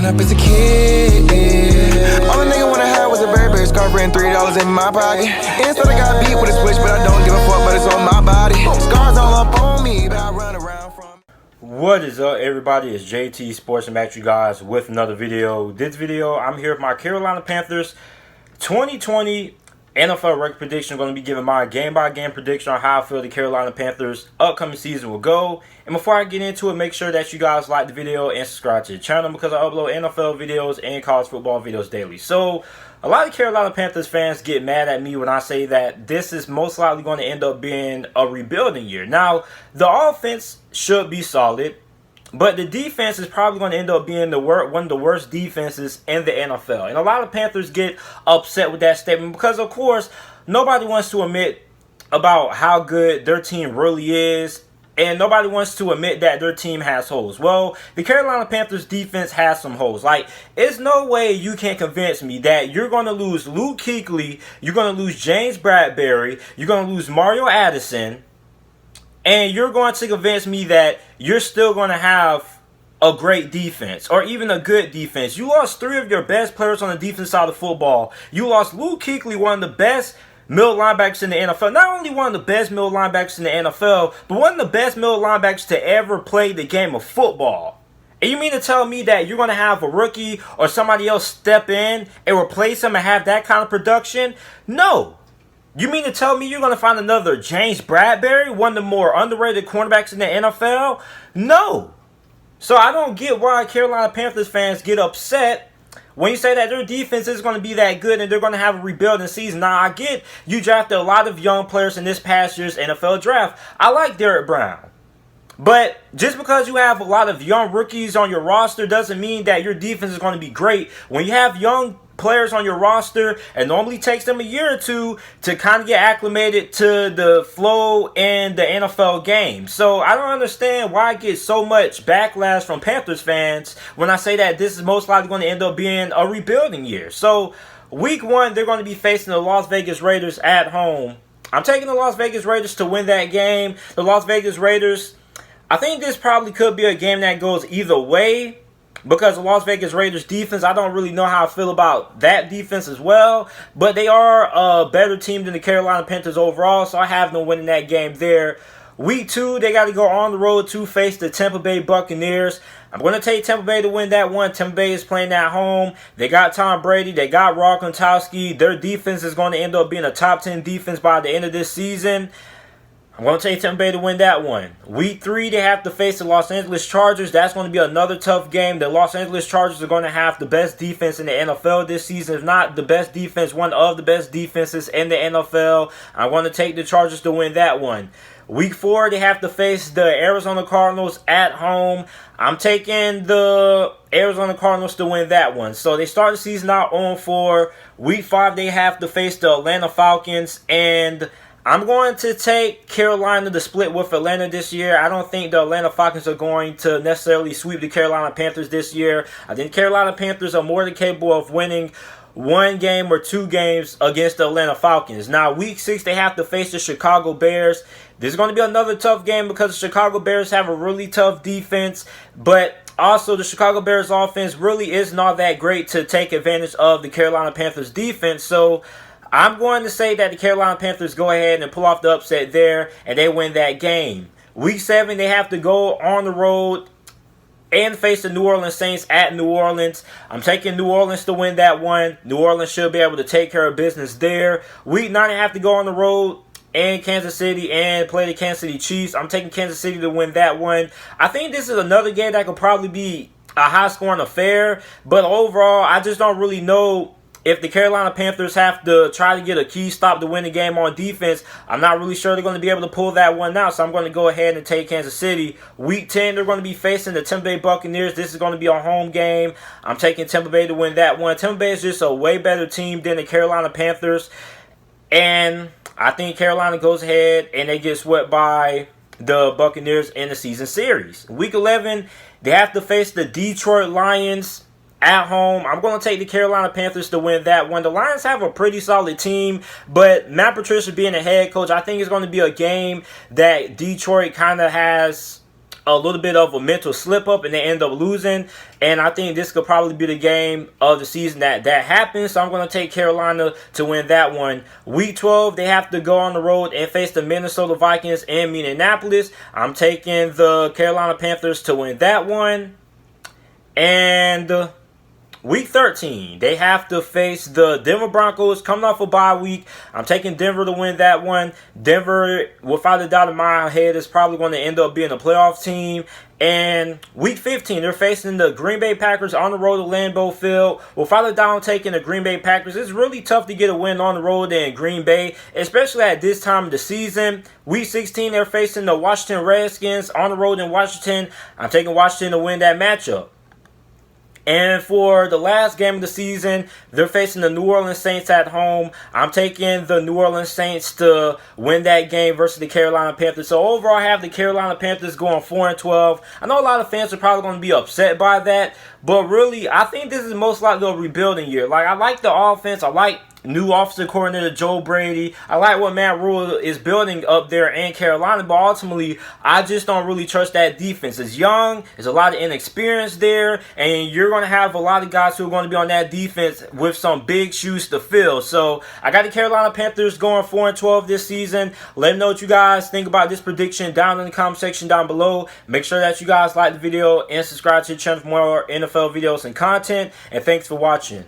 growing up as a kid, yeah. All a nigga wanna have was a Burberry scarf and $3 in my pocket. Instead I got beat with a switch, but I don't give a fuck, but it's on my body. Scars all up on me, but I run around from. What is up, everybody? It's JT Sports and back to you guys with another video. This video, I'm here with my Carolina Panthers 2020 NFL record prediction. I'm going to be giving my game-by-game prediction on how I feel the Carolina Panthers upcoming season will go. And before I get into it, make sure that you guys like the video and subscribe to the channel because I upload NFL videos and college football videos daily. So, a lot of Carolina Panthers fans get mad at me when I say that this is most likely going to end up being a rebuilding year. Now, the offense should be solid, but the defense is probably going to end up being one of the worst defenses in the NFL. And a lot of Panthers get upset with that statement because, of course, nobody wants to admit about how good their team really is. And nobody wants to admit that their team has holes. Well, the Carolina Panthers defense has some holes. Like, there's no way you can convince me that you're going to lose Luke Kuechly, you're going to lose James Bradberry, you're going to lose Mario Addison, and you're going to convince me that you're still going to have a great defense or even a good defense. You lost three of your best players on the defense side of football. You lost Luke Kuechly, one of the best middle linebackers in the NFL. Not only one of the best middle linebackers in the NFL, but one of the best middle linebackers to ever play the game of football. And you mean to tell me that you're going to have a rookie or somebody else step in and replace him and have that kind of production? No. You mean to tell me you're going to find another James Bradberry, one of the more underrated cornerbacks in the NFL? No. So I don't get why Carolina Panthers fans get upset when you say that their defense is going to be that good and they're going to have a rebuilding season. Now, I get you drafted a lot of young players in this past year's NFL draft. I like Derrick Brown. But just because you have a lot of young rookies on your roster doesn't mean that your defense is going to be great. When you have young players on your roster, it normally takes them a year or two to kind of get acclimated to the flow in the NFL game. So I don't understand why I get so much backlash from Panthers fans when I say that this is most likely going to end up being a rebuilding year. So week one, they're going to be facing the Las Vegas Raiders at home. I'm taking the Las Vegas Raiders to win that game. The Las Vegas Raiders, I think this probably could be a game that goes either way. Because the Las Vegas Raiders defense, I don't really know how I feel about that defense as well. But they are a better team than the Carolina Panthers overall, so I have them winning that game there. Week two, they got to go on the road to face the Tampa Bay Buccaneers. I'm going to take Tampa Bay to win that one. Tampa Bay is playing at home. They got Tom Brady. They got Rob Gronkowski. Their defense is going to end up being a top 10 defense by the end of this season. I'm going to take Tampa Bay to win that one. Week three, they have to face the Los Angeles Chargers. That's going to be another tough game. The Los Angeles Chargers are going to have the best defense in the NFL this season. If not the best defense, one of the best defenses in the NFL. I want to take the Chargers to win that one. Week four, they have to face the Arizona Cardinals at home. I'm taking the Arizona Cardinals to win that one. So they start the season out on 4. Week 5, they have to face the Atlanta Falcons. And I'm going to take Carolina to split with Atlanta this year. I don't think the Atlanta Falcons are going to necessarily sweep the Carolina Panthers this year. I think Carolina Panthers are more than capable of winning one game or two games against the Atlanta Falcons. Now, week 6, they have to face the Chicago Bears. This is going to be another tough game because the Chicago Bears have a really tough defense, but also the Chicago Bears offense really is not that great to take advantage of the Carolina Panthers defense. So I'm going to say that the Carolina Panthers go ahead and pull off the upset there, and they win that game. Week 7, they have to go on the road and face the New Orleans Saints at New Orleans. I'm taking New Orleans to win that one. New Orleans should be able to take care of business there. Week 9, they have to go on the road in Kansas City and play the Kansas City Chiefs. I'm taking Kansas City to win that one. I think this is another game that could probably be a high-scoring affair, but overall, I just don't really know if the Carolina Panthers have to try to get a key stop to win the game on defense. I'm not really sure they're going to be able to pull that one out, so I'm going to go ahead and take Kansas City. Week 10, they're going to be facing the Tampa Bay Buccaneers. This is going to be a home game. I'm taking Tampa Bay to win that one. Tampa Bay is just a way better team than the Carolina Panthers, and I think Carolina goes ahead and they get swept by the Buccaneers in the season series. Week 11, they have to face the Detroit Lions at home. I'm going to take the Carolina Panthers to win that one. The Lions have a pretty solid team, but Matt Patricia being the head coach, I think it's going to be a game that Detroit kind of has a little bit of a mental slip up and they end up losing. And I think this could probably be the game of the season that happens. So I'm going to take Carolina to win that one. Week 12, they have to go on the road and face the Minnesota Vikings in Minneapolis. I'm taking the Carolina Panthers to win that one. And Week 13, they have to face the Denver Broncos coming off a bye week. I'm taking Denver to win that one. Denver, without a doubt in my head, is probably going to end up being a playoff team. And Week 15, they're facing the Green Bay Packers on the road to Lambeau Field. Without a doubt, I'm taking the Green Bay Packers. It's really tough to get a win on the road in Green Bay, especially at this time of the season. Week 16, they're facing the Washington Redskins on the road in Washington. I'm taking Washington to win that matchup. And for the last game of the season, they're facing the New Orleans Saints at home. I'm taking the New Orleans Saints to win that game versus the Carolina Panthers. So overall, I have the Carolina Panthers going 4-12. I know a lot of fans are probably going to be upset by that, but really, I think this is most likely a rebuilding year. Like, I like the offense. I like new offensive coordinator Joe Brady. I like what Matt Rule is building up there in Carolina, but ultimately, I just don't really trust that defense. It's young, there's a lot of inexperience there, and you're going to have a lot of guys who are going to be on that defense with some big shoes to fill. So, I got the Carolina Panthers going 4-12 this season. Let me know what you guys think about this prediction down in the comment section down below. Make sure that you guys like the video and subscribe to the channel for more NFL videos and content, and thanks for watching.